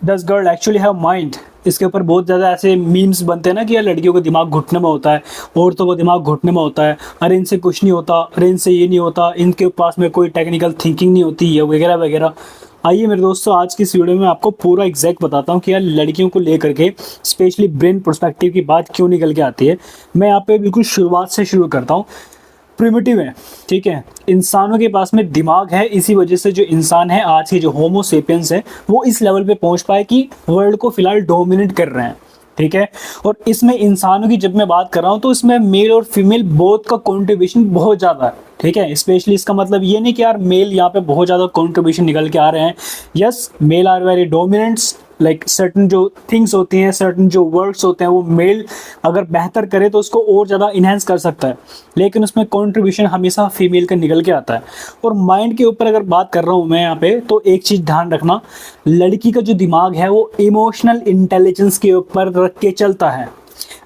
Does girl actually have mind. इसके ऊपर बहुत ज़्यादा ऐसे मीम्स बनते हैं ना कि यार लड़कियों को दिमाग घुटने में होता है, औरतों को दिमाग घुटने में होता है, अरे इनसे कुछ नहीं होता, अरे इनसे ये नहीं होता, इनके पास में कोई टेक्निकल थिंकिंग नहीं होती है, वगैरह वगैरह। आइए मेरे दोस्तों, आज की इस वीडियो में आपको पूरा एग्जैक्ट बताता हूँ कि यार लड़कियों को लेकर के स्पेशली ब्रेन पर्सपेक्टिव की बात क्यों निकल के आती है। मैं यहाँ पे बिल्कुल शुरुआत से शुरू करता हूँ। प्रिमिटिव है, ठीक है, इंसानों के पास में दिमाग है, इसी वजह से जो इंसान है आज के जो होमो सेपियंस है वो इस लेवल पे पहुंच पाए कि वर्ल्ड को फिलहाल डोमिनेट कर रहे हैं, ठीक है। और इसमें इंसानों की जब मैं बात कर रहा हूँ तो इसमें मेल और फीमेल बोथ का कंट्रीब्यूशन बहुत ज़्यादा है, ठीक है। स्पेशली इसका मतलब ये नहीं कि यार मेल यहाँ पे बहुत ज़्यादा कंट्रीब्यूशन निकल के आ रहे हैं। Yes, male are very dominants, like certain जो थिंग्स होती हैं, सर्टन जो वर्ड्स होते हैं वो मेल अगर बेहतर करे तो उसको और ज़्यादा इन्हेंस कर सकता है, लेकिन उसमें कंट्रीब्यूशन हमेशा फीमेल का निकल के आता है। और माइंड के ऊपर अगर बात कर रहा हूँ मैं यहाँ पे, तो एक चीज़ ध्यान रखना, लड़की का जो दिमाग है वो इमोशनल इंटेलिजेंस के ऊपर रख के चलता है।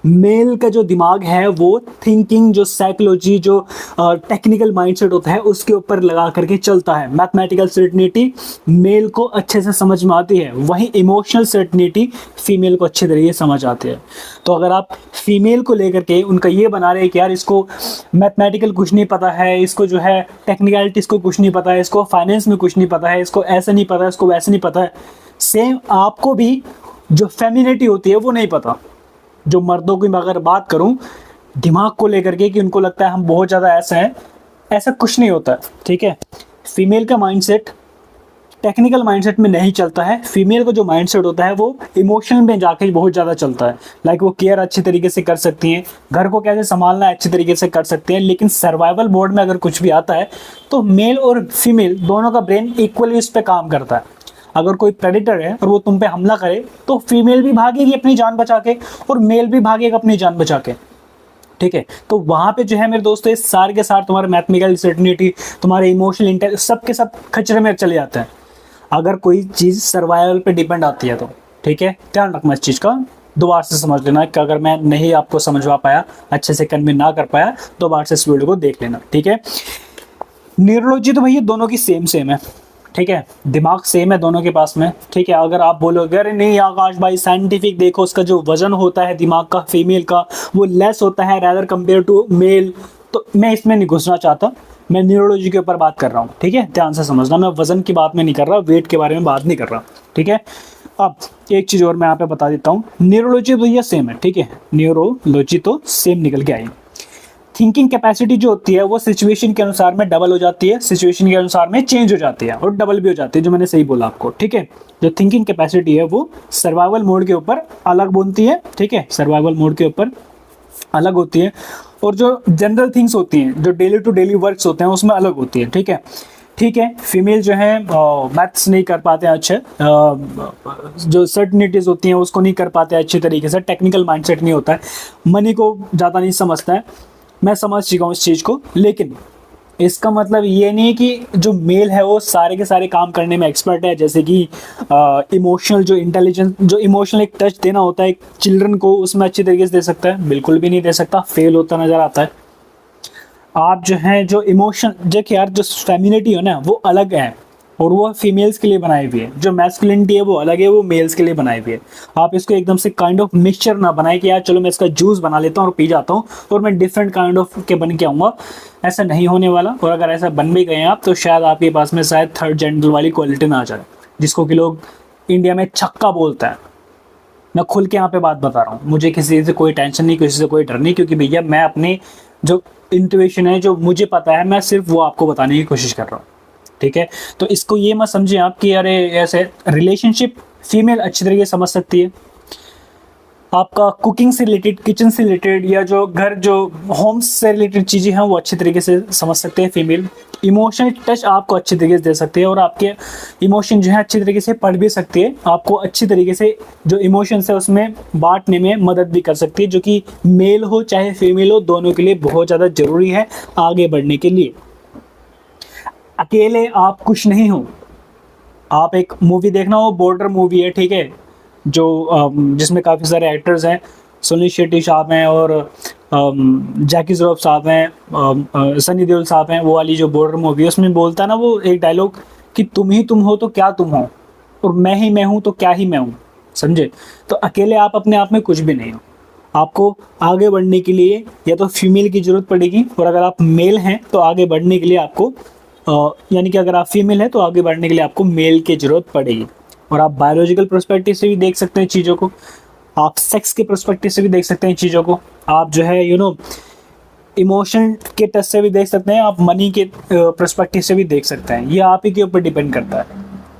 मेल का जो दिमाग है वो थिंकिंग, जो साइकोलॉजी, जो टेक्निकल माइंडसेट होता है उसके ऊपर लगा करके चलता है। मैथमेटिकल सर्टेनिटी मेल को अच्छे से समझ में आती है, वहीं इमोशनल सर्टेनिटी फीमेल को अच्छे तरीके से समझ आती है। तो अगर आप फीमेल को लेकर के उनका ये बना रहे हैं कि यार इसको मैथमेटिकल कुछ नहीं पता है, इसको जो है टेक्निकलिटीज़ को कुछ नहीं पता है, इसको फाइनेंस में कुछ नहीं पता है, इसको ऐसा नहीं पता है, इसको वैसे नहीं पता है, सेम आपको भी जो फेमिनिटी होती है वो नहीं पता। जो मर्दों की मैं अगर बात करूं दिमाग को लेकर के कि उनको लगता है हम बहुत ज़्यादा ऐसे हैं, ऐसा कुछ नहीं होता है, ठीक है। फीमेल का माइंडसेट टेक्निकल माइंडसेट में नहीं चलता है, फीमेल का जो माइंडसेट होता है वो इमोशनल में जाके बहुत ज़्यादा चलता है। लाइक वो केयर अच्छी तरीके से कर सकती हैं, घर को कैसे संभालना है अच्छी तरीके से कर सकते हैं, लेकिन सर्वाइवल मोड में अगर कुछ भी आता है तो मेल और फीमेल दोनों का ब्रेन इक्वली उस पर काम करता है। अगर कोई प्रेडिटर है और वो तुम पे हमला करे तो फीमेल भी भागेगी अपनी जान बचा के और मेल भी भागेगा अपनी जान बचा के, ठीक है। तो वहां पे जो है मेरे दोस्तों ये सारे के सारे तुम्हारे मैथमेटिकल सर्टेनिटी, तुम्हारे इमोशनल इंटेलिजेंस सब के सब खचरे में चले जाते हैं अगर कोई चीज़ सर्वाइवल पे डिपेंड आती है तो, ठीक है। ध्यान रखना इस चीज़ का, दोबारा से समझ लेना कि अगर मैं नहीं आपको समझवा पाया, अच्छे से कन्वे ना कर पाया, दोबारा से इस वीडियो को देख लेना, ठीक है। न्यूरोलॉजी तो भैया दोनों की सेम है, ठीक है, दिमाग सेम है दोनों के पास में, ठीक है। अगर आप बोलोगे अरे नहीं आकाश भाई साइंटिफिक देखो, उसका जो वजन होता है दिमाग का फीमेल का वो लेस होता है रैदर कंपेयर टू मेल, तो मैं इसमें नहीं घुसना चाहता, मैं न्यूरोलॉजी के ऊपर बात कर रहा हूँ, ठीक है। ध्यान से समझना, मैं वजन की बात में नहीं कर रहा, वेट के बारे में बात नहीं कर रहा, ठीक है। अब एक चीज़ और मैं यहाँ पे बता देता हूँ, न्यूरोलॉजी तो ये सेम है, ठीक है, न्यूरोलॉजी तो सेम निकल के आई। थिंकिंग कैपेसिटी जो होती है वो सिचुएशन के अनुसार में डबल हो जाती है, सिचुएशन के अनुसार में चेंज हो जाती है और डबल भी हो जाती है, जो मैंने सही बोला आपको, ठीक है। जो थिंकिंग कैपेसिटी है वो सर्वाइवल मोड के ऊपर अलग बनती है, ठीक है, सर्वाइवल मोड के ऊपर अलग होती है, और जो जनरल थिंग्स होती हैं, जो डेली टू डेली वर्क्स होते हैं उसमें अलग होती है, ठीक है। ठीक है, फीमेल जो है मैथ्स नहीं कर पाते हैं अच्छे, जो सर्टनिटीज होती हैं उसको नहीं कर पाते अच्छे तरीके से, टेक्निकल माइंडसेट नहीं होता है, मनी को ज़्यादा नहीं समझता है, मैं समझ चुका हूँ इस चीज़ को। लेकिन इसका मतलब ये नहीं है कि जो मेल है वो सारे के सारे काम करने में एक्सपर्ट है, जैसे कि इमोशनल जो इंटेलिजेंस, जो इमोशनल एक टच देना होता है एक चिल्ड्रन को, उसमें अच्छी तरीके से दे सकता है, बिल्कुल भी नहीं दे सकता, फेल होता नज़र आता है। आप जो है जो इमोशन देखिए यार, जो फेमिनिटी है ना वो अलग है और वो फीमेल्स के लिए बनाई हुई है, जो मैस्कुलिनिटी है वो अलग है, वो मेल्स के लिए बनाई हुई है। आप इसको एकदम से काइंड ऑफ मिक्सचर ना बनाए कि यार चलो मैं इसका जूस बना लेता हूँ और पी जाता हूँ और मैं डिफरेंट काइंड ऑफ के बन के आऊँगा, ऐसा नहीं होने वाला। और अगर ऐसा बन भी गए हैं आप तो शायद आपके पास में शायद थर्ड जेंडर वाली क्वालिटी ना आ जाए, जिसको कि लोग इंडिया में छक्का बोलते हैं। मैं खुल के यहाँ पे बात बता रहा हूँ, मुझे किसी से कोई टेंशन नहीं, किसी से कोई डर नहीं, क्योंकि भैया मैं अपनी जो इंट्यूशन है, जो मुझे पता है, मैं सिर्फ वो आपको बताने की कोशिश कर रहा हूँ, ठीक है। तो इसको ये मत समझिए आप कि अरे ऐसे रिलेशनशिप फीमेल अच्छी तरीके से समझ सकती है, आपका कुकिंग से रिलेटेड, किचन से रिलेटेड, या जो घर जो होम्स से रिलेटेड चीज़ें हैं वो अच्छी तरीके से समझ सकते हैं फीमेल। इमोशनल टच आपको अच्छी तरीके से दे सकती है और आपके इमोशन जो है अच्छी तरीके से पढ़ भी सकती है, आपको अच्छी तरीके से जो इमोशंस है उसमें बांटने में मदद भी कर सकती है, जो कि मेल हो चाहे फीमेल हो दोनों के लिए बहुत ज़्यादा ज़रूरी है आगे बढ़ने के लिए। अकेले आप कुछ नहीं हो। आप एक मूवी देखना, वो बॉर्डर मूवी है, ठीक है, जो जिसमें काफ़ी सारे एक्टर्स हैं, सुनील शेट्टी साहब हैं और जैकी श्रॉफ साहब हैं, सनी देओल साहब हैं, वो वाली जो बॉर्डर मूवी है उसमें बोलता है ना वो एक डायलॉग कि तुम ही तुम हो तो क्या तुम हो, और मैं ही मैं हूँ तो क्या ही मैं हूँ, समझे। तो अकेले आप अपने आप में कुछ भी नहीं हो। आपको आगे बढ़ने के लिए या तो फीमेल की ज़रूरत पड़ेगी, और अगर आप मेल हैं तो आगे बढ़ने के लिए आपको यानी कि अगर आप फीमेल हैं तो आगे बढ़ने के लिए आपको मेल की ज़रूरत पड़ेगी। और आप बायोलॉजिकल पर्सपेक्टिव से भी देख सकते हैं चीज़ों को, आप सेक्स के पर्सपेक्टिव से भी देख सकते हैं चीज़ों को, आप जो है इमोशन के टच से भी देख सकते हैं, आप मनी के पर्सपेक्टिव से भी देख सकते हैं। ये आप ही के ऊपर डिपेंड करता है।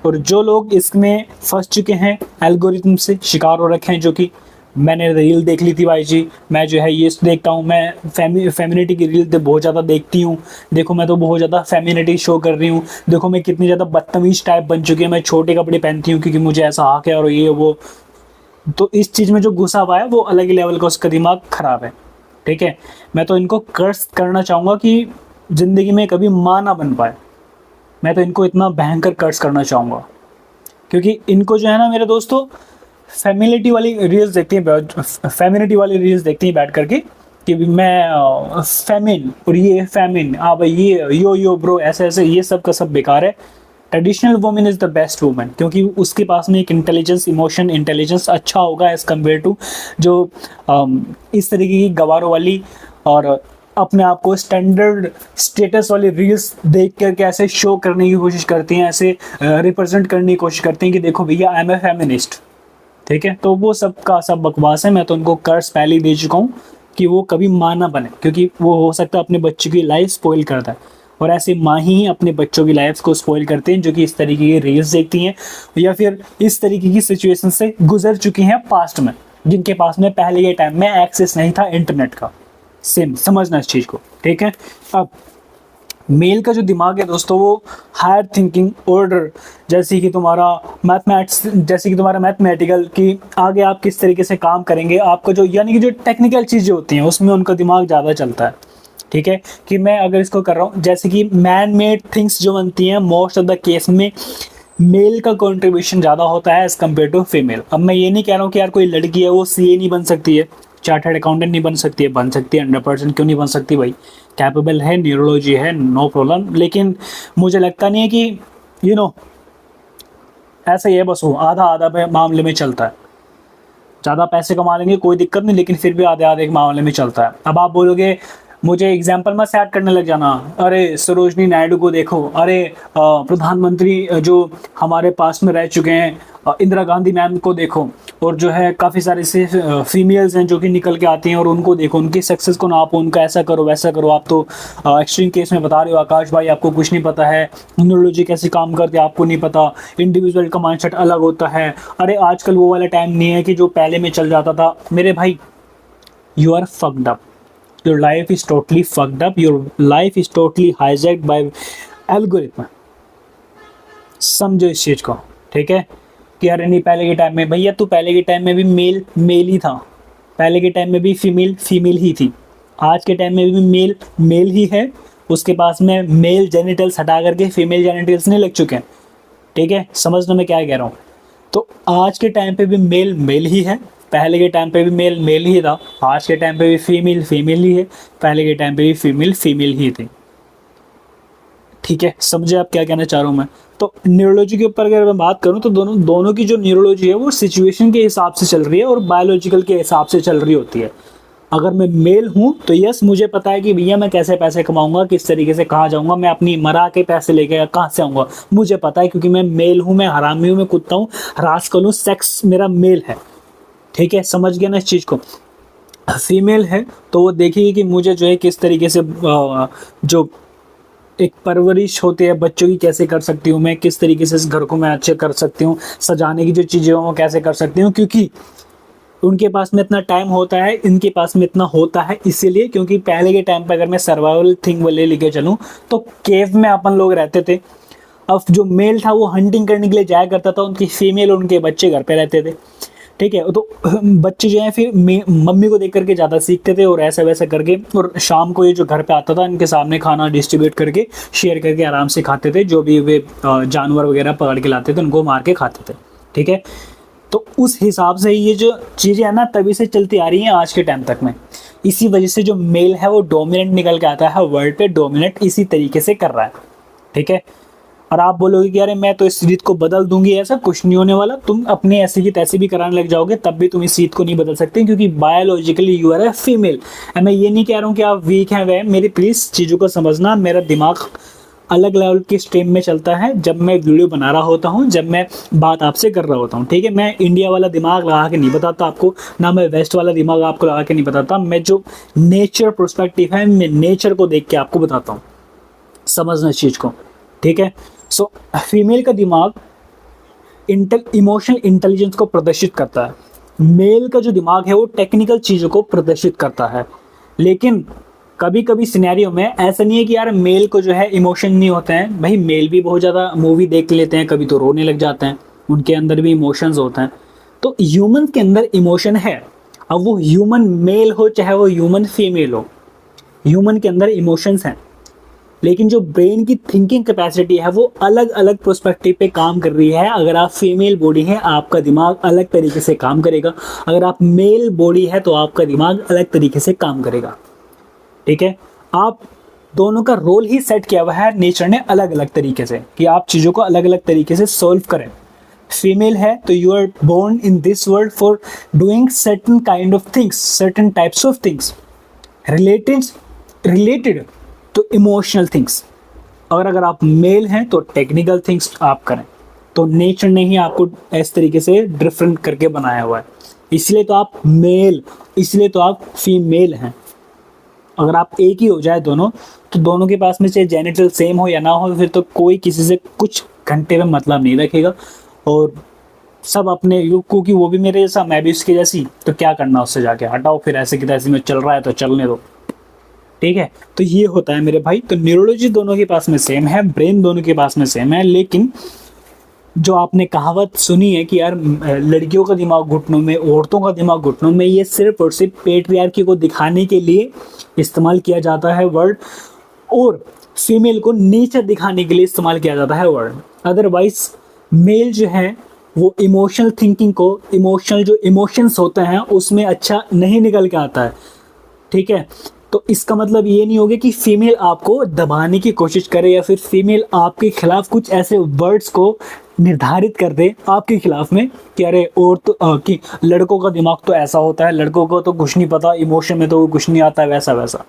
और जो लोग इसमें फंस चुके हैं, एल्गोरिथम से शिकार हो रखे हैं, जो कि मैंने रील देख ली थी भाई जी, मैं जो है ये देखता हूँ, मैं फेमिनिटी की रील बहुत ज़्यादा देखती हूँ, देखो मैं तो बहुत ज़्यादा फेमिनिटी शो कर रही हूँ, देखो मैं कितनी ज़्यादा बदतमीज़ टाइप बन चुकी है, मैं छोटे कपड़े पहनती हूँ क्योंकि मुझे ऐसा हक है और ये वो। तो इस चीज़ में जो घुसा हुआ है वो अलग ही लेवल का, उसका दिमाग ख़राब है, ठीक है। मैं तो इनको कर्स करना चाहूँगा कि ज़िंदगी में कभी माँ ना बन पाए। मैं तो इनको इतना भयंकर कर्स करना चाहूँगा, क्योंकि इनको जो है ना मेरे दोस्तों, फेमिनिटी वाली रील्स देखती हैं बैठ करके कि मैं फेमिन और ये फेमिन, हाँ भाई ये यो ब्रो, ऐसे ऐसे, ये सब का सब बेकार है। Traditional women is the best women, क्योंकि उसके पास में एक इंटेलिजेंस, इमोशन इंटेलिजेंस अच्छा होगा एज़ कम्पेयर टू जो इस तरीके की गवारों वाली और अपने आप को स्टैंडर्ड स्टेटस वाली रील्स देख करके ऐसे शो करने की कोशिश करती हैं, ऐसे रिप्रेजेंट करने की कोशिश करती हैं कि देखो भैया आई एम ए फेमिनिस्ट, ठीक है। तो वो सब का सब बकवास है। मैं तो उनको कर्ज पहले ही दे चुका हूँ कि वो कभी माँ ना बने, क्योंकि वो हो सकता है अपने बच्चों की लाइफ स्पॉइल करता है, और ऐसे माँ ही अपने बच्चों की लाइफ को स्पॉइल करते हैं जो कि इस तरीके की रील्स देखती हैं या फिर इस तरीके की सिचुएशन से गुजर चुकी हैं पास्ट में, जिनके पास में पहले के टाइम में एक्सेस नहीं था इंटरनेट का। सेम समझना इस चीज़ को, ठीक है। अब मेल का जो दिमाग है दोस्तों, वो हायर थिंकिंग ऑर्डर, जैसे कि तुम्हारा मैथमेटिकल कि आगे आप किस तरीके से काम करेंगे, आपका जो यानी कि जो टेक्निकल चीज़ें होती हैं उसमें उनका दिमाग ज़्यादा चलता है, ठीक है। कि मैं अगर इसको कर रहा हूँ, जैसे कि मैन मेड थिंग्स जो बनती हैं, मोस्ट ऑफ द केस में मेल का कंट्रीब्यूशन ज़्यादा होता है एज़ कम्पेयर टू फीमेल। अब मैं ये नहीं कह रहा हूँ कि यार कोई लड़की है वो सीए नहीं बन सकती है, चार्टर्ड अकाउंटेंट नहीं बन सकती है, बन सकती है 100%, क्यों नहीं बन सकती भाई, कैपेबल है, न्यूरोलॉजी है, नो प्रॉब्लम। लेकिन मुझे लगता नहीं है कि ऐसा ही है, बस वो आधा आधा मामले में चलता है। ज़्यादा पैसे कमा लेंगे कोई दिक्कत नहीं, लेकिन फिर भी आधे आधे के मामले में चलता है। अब आप बोलोगे मुझे एग्जाम्पल में सेट करने लग जाना, अरे सरोजनी नायडू को देखो, अरे प्रधानमंत्री जो हमारे पास में रह चुके हैं इंदिरा गांधी मैम को देखो, और जो है काफ़ी सारे से फीमेल्स हैं जो कि निकल के आती हैं, और उनको देखो, उनकी सक्सेस को नापो, उनका ऐसा करो वैसा करो। आप तो एक्सट्रीम केस में बता रहे हो आकाश भाई, आपको कुछ नहीं पता है, न्यूरोलॉजी कैसे काम करती है आपको नहीं पता, इंडिविजुअल का माइंडसेट अलग होता है। अरे आजकल वो वाला टाइम नहीं है कि जो पहले में चल जाता था। मेरे भाई, you are fucked up, your life is totally fucked up, your life is totally hijacked by algorithm। समझो इस चीज़ को, ठीक है। कि यार नहीं, पहले के टाइम में भैया, तू पहले के टाइम में भी मेल ही था, पहले के टाइम में भी फीमेल ही थी, आज के टाइम में भी मेल ही है, उसके पास में मेल जेनिटल्स हटा करके फीमेल जेनिटल्स नहीं लग चुके हैं, ठीक है। समझना मैं क्या कह रहा हूँ। तो आज के टाइम पे भी मेल ही है, पहले के टाइम पे भी मेल ही था, आज के टाइम पे भी फीमेल ही है, पहले के टाइम पे भी फीमेल ही थी, ठीक है। समझे आप क्या कहना चाह रहा हूँ मैं। तो न्यूरोलॉजी के ऊपर अगर मैं बात करूँ तो दोनों की जो न्यूरोलॉजी है वो सिचुएशन के हिसाब से चल रही है और बायोलॉजिकल के हिसाब से चल रही होती है। अगर मैं मेल हूँ तो यस, मुझे पता है कि भैया मैं कैसे पैसे कमाऊंगा, किस तरीके से कहाँ जाऊँगा, मैं अपनी मरा के पैसे लेके कहाँ से आऊँगा, मुझे पता है, क्योंकि मैं मेल हूँ, मैं हरामी हूँ, मैं कुत्ता हूँ, रास्कल हूँ, सेक्स मेरा मेल है, ठीक है। समझ गया ना इस चीज़ को। फीमेल है तो वो देखेगी कि मुझे जो है किस तरीके से जो एक परवरिश होती है बच्चों की कैसे कर सकती हूँ मैं, किस तरीके से इस घर को मैं अच्छे कर सकती हूँ, सजाने की जो चीज़ें वो कैसे कर सकती हूँ, क्योंकि उनके पास में इतना टाइम होता है, इनके पास में इतना होता है इसीलिए, क्योंकि पहले के टाइम पर अगर मैं सर्वाइवल थिंग वाले लेके चलूँ तो केव में अपन लोग रहते थे। अब जो मेल था वो हंटिंग करने के लिए जाया करता था, उनकी फीमेल और उनके बच्चे घर पे रहते थे, ठीक है। तो बच्चे जो है फिर मम्मी को देख करके ज़्यादा सीखते थे, और ऐसा वैसा करके, और शाम को ये जो घर पे आता था इनके सामने खाना डिस्ट्रीब्यूट करके शेयर करके आराम से खाते थे, जो भी वे जानवर वगैरह पकड़ के लाते थे उनको मार के खाते थे, ठीक है। तो उस हिसाब से ये जो चीज़ें हैं ना तभी से चलती आ रही हैं आज के टाइम तक में। इसी वजह से जो मेल है वो डोमिनेंट निकल के आता है वर्ल्ड पे, डोमिनेट इसी तरीके से कर रहा है, ठीक है। और आप बोलोगे कि अरे मैं तो इस रीत को बदल दूंगी, ऐसा कुछ नहीं होने वाला। तुम अपने ऐसे की तैसे भी कराने लग जाओगे, तब भी तुम इस रीत को नहीं बदल सकते, क्योंकि biologically you are a female. मैं ये नहीं कह रहा हूँ कि आप वीक हैं वह, मेरी प्लीज चीज़ों को समझना। मेरा दिमाग अलग लेवल के स्ट्रीम में चलता है जब मैं वीडियो बना रहा होता हूँ, जब मैं बात आपसे कर रहा होता हूँ, ठीक है। मैं इंडिया वाला दिमाग लगा के नहीं बताता आपको, ना मैं वेस्ट वाला दिमाग आपको लगा के नहीं बताता। मैं जो नेचर प्रोस्पेक्टिव है, मैं नेचर को देख के आपको बताता हूँ, समझना इस चीज़ को, ठीक है। सो फीमेल का दिमाग इमोशनल इंटेलिजेंस को प्रदर्शित करता है, मेल का जो दिमाग है वो टेक्निकल चीज़ों को प्रदर्शित करता है। लेकिन कभी कभी सिनेरियो में ऐसा नहीं है कि यार मेल को जो है इमोशन नहीं होते हैं। भाई मेल भी बहुत ज़्यादा मूवी देख लेते हैं, कभी तो रोने लग जाते हैं, उनके अंदर भी इमोशंस होते हैं। तो ह्यूमन के अंदर इमोशन है, अब वो ह्यूमन मेल हो चाहे वो ह्यूमन फीमेल हो, ह्यूमन के अंदर इमोशंस हैं। लेकिन जो ब्रेन की थिंकिंग कैपेसिटी है वो अलग अलग प्रोस्पेक्टिव पे काम कर रही है। अगर आप फीमेल बॉडी है, आपका दिमाग अलग तरीके से काम करेगा, अगर आप मेल बॉडी है तो आपका दिमाग अलग तरीके से काम करेगा, ठीक है। आप दोनों का रोल ही सेट किया हुआ है नेचर ने अलग अलग तरीके से, कि आप चीज़ों को अलग अलग तरीके से सॉल्व करें। फीमेल है तो you are born in this world for doing certain kind of things, certain types of things related to emotional things. और अगर आप मेल हैं तो टेक्निकल थिंग्स आप करें। तो नेचर ने ही आपको इस तरीके से डिफरेंट करके बनाया हुआ है, इसलिए तो आप मेल, इसलिए तो आप फीमेल हैं। अगर आप एक ही हो जाए दोनों, तो दोनों के पास में चाहे जेनिटल सेम हो या ना हो, फिर तो कोई किसी से कुछ घंटे में मतलब नहीं रखेगा, और सब अपने, क्योंकि वो भी मेरे जैसा मैं भी उसके जैसी, तो क्या करना उससे जाके, हटाओ फिर, ऐसे की तैसे में चल रहा है तो चलने दो, ठीक है। तो ये होता है मेरे भाई। तो न्यूरोलॉजी दोनों के पास में सेम है, ब्रेन दोनों के पास में सेम है। लेकिन जो आपने कहावत सुनी है कि यार लड़कियों का दिमाग घुटनों में, औरतों का दिमाग घुटनों में, ये सिर्फ और सिर्फ पेट्रियार्की को दिखाने के लिए इस्तेमाल किया जाता है वर्ड, और फीमेल को नेचर दिखाने के लिए इस्तेमाल किया जाता है वर्ड। अदरवाइज मेल जो है वो इमोशनल थिंकिंग को, इमोशनल जो इमोशंस होते हैं उसमें अच्छा नहीं निकल के आता है, ठीक है। तो इसका मतलब ये नहीं होगा कि फीमेल आपको दबाने की कोशिश करे, या फिर फीमेल आपके खिलाफ कुछ ऐसे वर्ड्स को निर्धारित कर दे आपके खिलाफ में कि अरे और तो कि लड़कों का दिमाग तो ऐसा होता है, लड़कों को तो कुछ नहीं पता, इमोशन में तो कुछ नहीं आता, वैसा वैसा।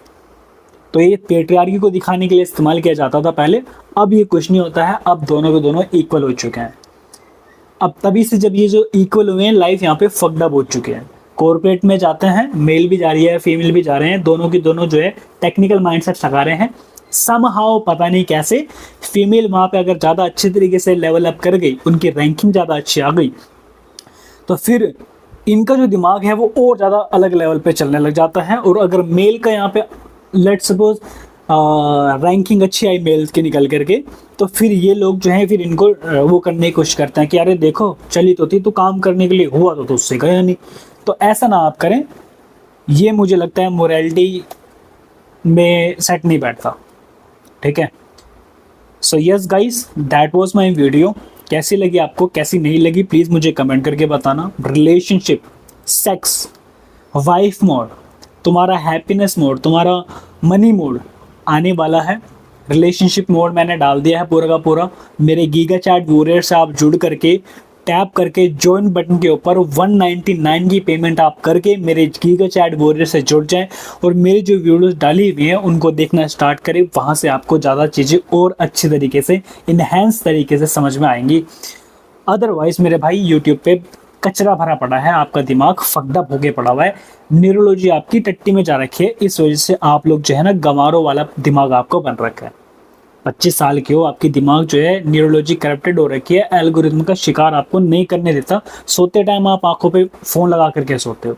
तो ये पेट्रियार्की को दिखाने के लिए इस्तेमाल किया जाता था पहले, अब ये कुछ नहीं होता है। अब दोनों के दोनों इक्वल हो चुके हैं। अब तभी से जब ये जो इक्वल हुए हैं, लाइफ यहाँ पे फक्ड अप हो चुके हैं। कॉर्पोरेट में जाते हैं, मेल भी जा रही है, फीमेल भी जा रहे हैं, दोनों की दोनों जो है टेक्निकल माइंडसेट लगा रहे हैं। समहाउ पता नहीं कैसे फीमेल वहाँ पे अगर ज़्यादा अच्छे तरीके से लेवल अप कर गई, उनकी रैंकिंग ज़्यादा अच्छी आ गई, तो फिर इनका जो दिमाग है वो और ज़्यादा अलग लेवल पे चलने लग जाता है। और अगर मेल का यहाँ पे लेट सपोज रैंकिंग अच्छी आई मेल्स की निकल करके, तो फिर ये लोग जो हैं फिर इनको वो करने की कोशिश करते हैं कि अरे देखो चली तो थी, तो काम करने के लिए हुआ तो उससे गया नहीं। तो ऐसा ना आप करें, ये मुझे लगता है मोरालिटी में सेट नहीं बैठता, ठीक है। So yes guys, that was my video. कैसी लगी आपको, कैसी नहीं लगी, प्लीज़ मुझे कमेंट करके बताना। रिलेशनशिप, सेक्स, वाइफ मोड, तुम्हारा हैप्पीनेस मोड, तुम्हारा मनी मोड आने वाला है। रिलेशनशिप मोड मैंने डाल दिया है पूरा का पूरा। मेरे गीगा चैट वॉरियर से आप जुड़ करके टैप करके ज्वाइन बटन के ऊपर 199 की पेमेंट आप करके मेरे गीगा चैट वॉरियर से जुड़ जाएं, और मेरी जो वीडियोस डाली हुई हैं उनको देखना स्टार्ट करें। वहाँ से आपको ज़्यादा चीज़ें और अच्छी तरीके से, इन्हेंस तरीके से समझ में आएंगी। अदरवाइज़ मेरे भाई यूट्यूब पे कचरा भरा पड़ा है, आपका दिमाग फकडअप होके पड़ा हुआ है, न्यूरोलॉजी आपकी टट्टी में जा रखी है। इस वजह से आप लोग जो है ना, गंवारों वाला दिमाग आपको बन रखा है। 25 साल के हो, आपकी दिमाग जो है न्यूरोलॉजी करप्टेड हो रखी है, एल्गोरिथम का शिकार आपको नहीं करने देता। सोते टाइम आप आंखों पे फ़ोन लगा करके सोते हो,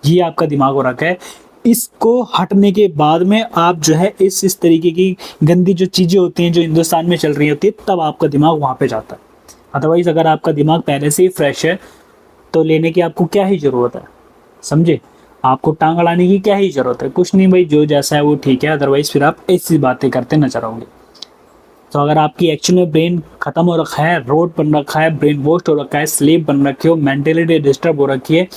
ये आपका दिमाग हो रखा है। इसको हटने के बाद में आप जो है इस तरीके की गंदी जो चीज़ें होती हैं जो हिंदुस्तान में चल रही होती है, तब आपका दिमाग वहाँ पे जाता है। अदरवाइज़ अगर आपका दिमाग पहले से ही फ्रेश है तो लेने की आपको क्या ही ज़रूरत है, समझे। आपको टांग अड़ाने की क्या ही ज़रूरत है, कुछ नहीं भाई, जो जैसा है वो ठीक है। अदरवाइज़ फिर आप ऐसी बातें करते नजर आओगे। तो अगर आपकी एक्चुअल में ब्रेन खत्म हो रखा है, रोड बन रखा है, ब्रेन वॉश हो रखा है, स्लीप बन रखी हो, मेंटलिटी डिस्टर्ब हो रखी है,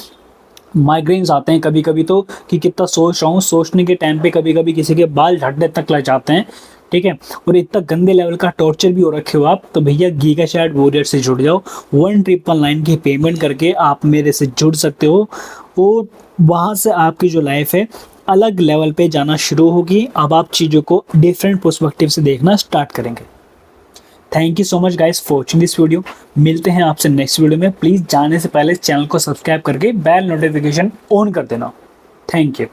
माइग्रेन्स आते हैं कभी कभी तो कि कितना सोच रहा हूँ, सोचने के टाइम पे कभी कभी किसी के बाल झड़ने तक लग जाते हैं, ठीक है, और इतना गंदे लेवल का टॉर्चर भी हो रखे हो आप, तो भैया गीगा चैट वॉरियर से जुड़ जाओ। 1999 की पेमेंट करके आप मेरे से जुड़ सकते हो, और वहाँ से आपकी जो लाइफ है अलग लेवल पे जाना शुरू होगी। अब आप चीज़ों को डिफरेंट पर्सपेक्टिव से देखना स्टार्ट करेंगे। Thank you so much guys for watching this video. मिलते हैं आपसे नेक्स्ट वीडियो में। प्लीज़ जाने से पहले चैनल को सब्सक्राइब करके बेल नोटिफिकेशन ऑन कर देना। Thank you.